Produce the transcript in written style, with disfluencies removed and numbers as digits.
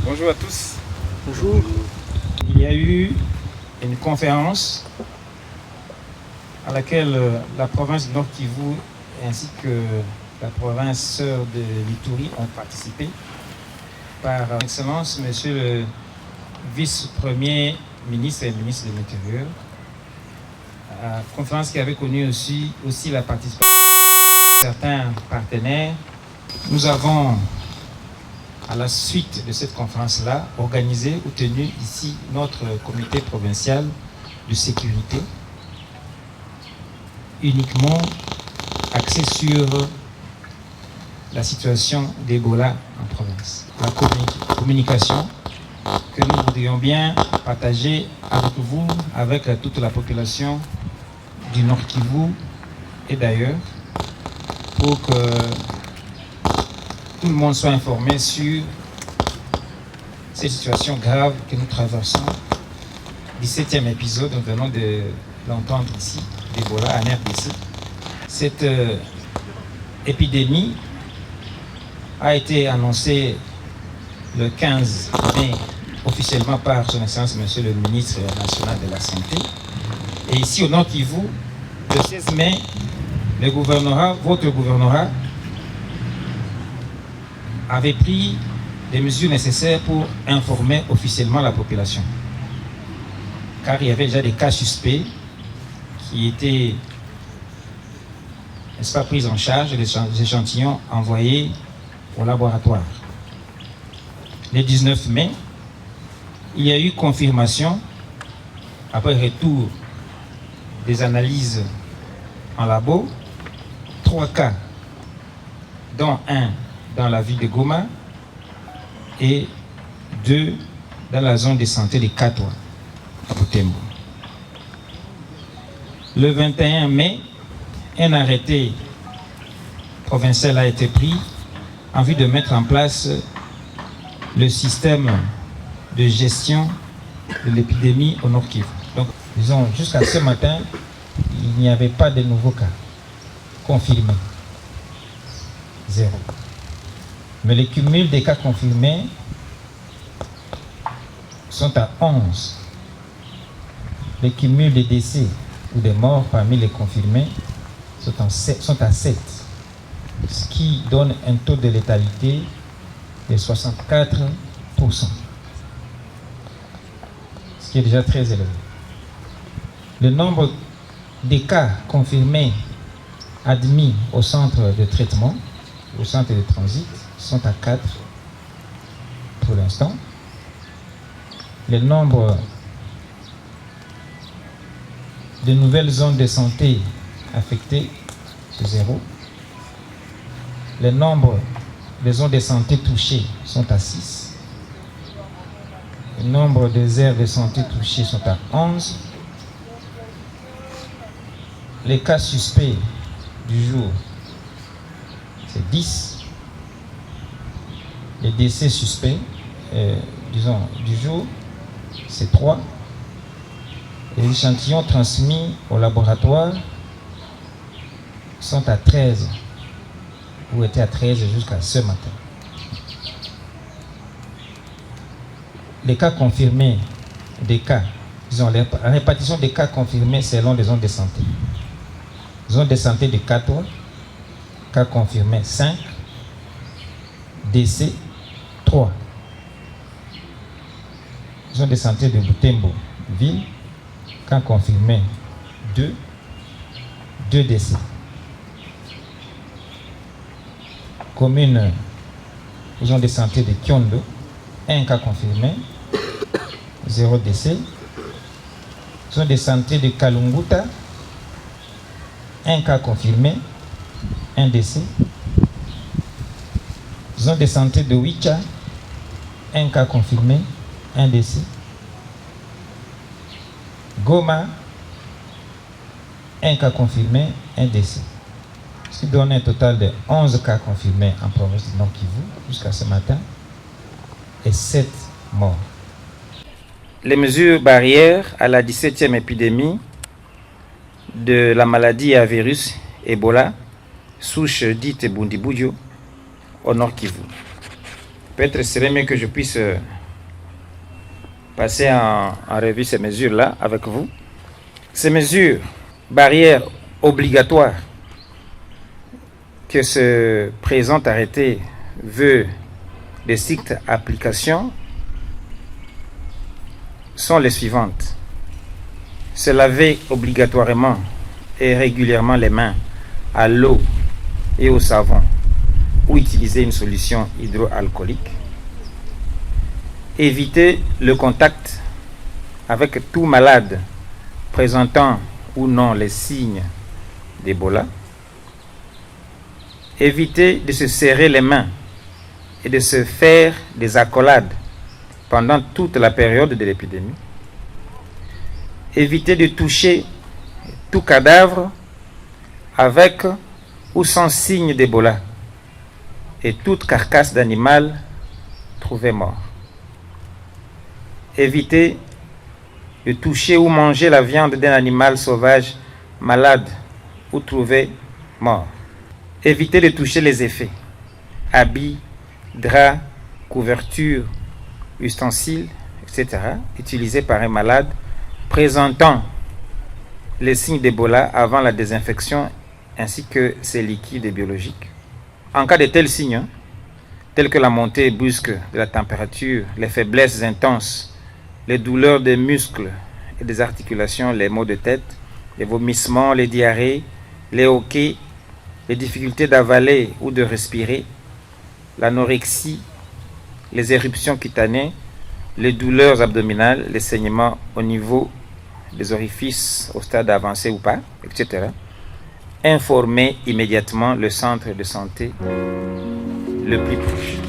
Bonjour à tous. Bonjour. Il y a eu une conférence à laquelle la province du Nord Kivu ainsi que la province sœur de l'Ituri ont participé par excellence Monsieur le vice-premier ministre et ministre de l'Intérieur. Conférence qui avait connu aussi la participation de certains partenaires. Nous avons, à la suite de cette conférence-là, organisé ou tenu ici notre comité provincial de sécurité, uniquement axé sur la situation d'Ebola en province. La communication que nous voudrions bien partager avec vous, avec toute la population du Nord Kivu et d'ailleurs, pour que tout le monde soit informé sur ces situations graves que nous traversons. 17e épisode, nous venons de l'entendre ici, d'Ebola en RDC. Cette épidémie a été annoncée le 15 mai officiellement par son Excellence Monsieur le ministre national de la Santé. Et ici au Nord Kivu, le 16 mai, le gouvernorat, votre gouvernorat, avait pris des mesures nécessaires pour informer officiellement la population. Car il y avait déjà des cas suspects qui étaient, n'est-ce pas, pris en charge, des échantillons envoyés au laboratoire. Le 19 mai, il y a eu confirmation, après retour des analyses en labo, 3 cas, dont un dans la ville de Goma et 2 dans la zone de santé de Katwa, à Butembo. Le 21 mai, un arrêté provincial a été pris en vue de mettre en place le système de gestion de l'épidémie au Nord Kivu. Donc, disons, jusqu'à ce matin, il n'y avait pas de nouveaux cas confirmés. 0. Mais le cumul des cas confirmés sont à 11. Le cumul des décès ou des morts parmi les confirmés sont à 7. Ce qui donne un taux de létalité de 64%. Ce qui est déjà très élevé. Le nombre de cas confirmés admis au centre de traitement, au centre de transit, sont à 4 pour l'instant. Le nombre de nouvelles zones de santé affectées, c'est 0. Le nombre de zones de santé touchées sont à 6. Le nombre des aires de santé touchées sont à 11. Les cas suspects du jour, c'est 10. Les décès suspects, disons, du jour, c'est 3. Les échantillons transmis au laboratoire sont à 13, ou étaient à 13 jusqu'à ce matin. Les cas confirmés, disons, la répartition des cas confirmés selon les zones de santé. Zone de santé de 4, cas confirmés 5, décès 3. Zone de santé de Butembo, ville, cas confirmé 2, 2 décès. Commune, zone de santé de Kyondo, 1 cas confirmé, 0 décès. Zone de santé de Kalunguta, 1 cas confirmé, 1 décès. Zone de santé de Wicha, 1 cas confirmé, 1 décès. Goma, 1 cas confirmé, 1 décès. Ce qui donne un total de 11 cas confirmés en province du Nord Kivu jusqu'à ce matin et 7 morts. Les mesures barrières à la 17e épidémie de la maladie à virus Ebola, souche dite Bundibugyo, au Nord Kivu. Peut-être serait mieux que je puisse passer en revue ces mesures-là avec vous. Ces mesures, barrières obligatoires que ce présent arrêté veut de stricte application sont les suivantes. Se laver obligatoirement et régulièrement les mains à l'eau et au savon ou utiliser une solution hydroalcoolique. Éviter le contact avec tout malade présentant ou non les signes d'Ebola. Éviter de se serrer les mains et de se faire des accolades pendant toute la période de l'épidémie. Éviter de toucher tout cadavre avec ou sans signe d'Ebola et toute carcasse d'animal trouvée mort. Éviter de toucher ou manger la viande d'un animal sauvage malade ou trouvé mort. Éviter de toucher les effets, habits, draps, couvertures, ustensiles, etc., utilisés par un malade présentant les signes d'Ebola avant la désinfection ainsi que ses liquides biologiques. En cas de tels signes, tels que la montée brusque de la température, les faiblesses intenses, les douleurs des muscles et des articulations, les maux de tête, les vomissements, les diarrhées, les hoquets, les difficultés d'avaler ou de respirer, l'anorexie, les éruptions cutanées, les douleurs abdominales, les saignements au niveau des orifices au stade avancé ou pas, etc. Informez immédiatement le centre de santé le plus proche.